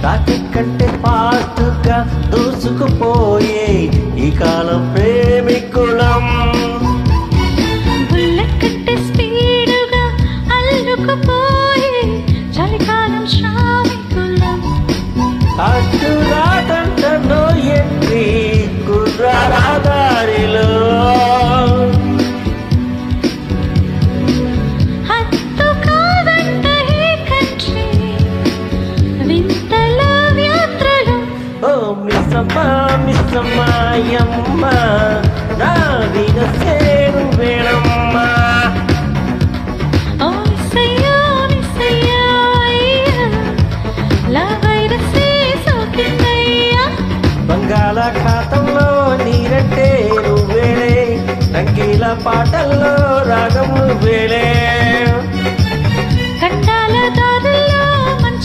Rocket కంటే ఫాస్ట్గా దూసుకుపోయే ఈ కాలం ప్రేమికులం. బుల్లెట్ కంటే స్పీడుగా అల్లుకుపోయే చలికాలం శ్రామికులం. అటు రాదంట నో ఎంట్రీ కుర్రారా దారిలో. హద్దు కాదంట ఈ కంట్రీ వింతల యాత్రలు. ఓ మిస్సమ్మా మిస్సమ్మాయమ్మ నా వినసేను వేణమ్మా. ఓ మిస్సయ్యో మిస్సయ్యో అయ్యా లా వైరసే సోకిందయ్యా. బంగాళాఖాతంలో నీరంటే నువ్వేలే రంగీల పాట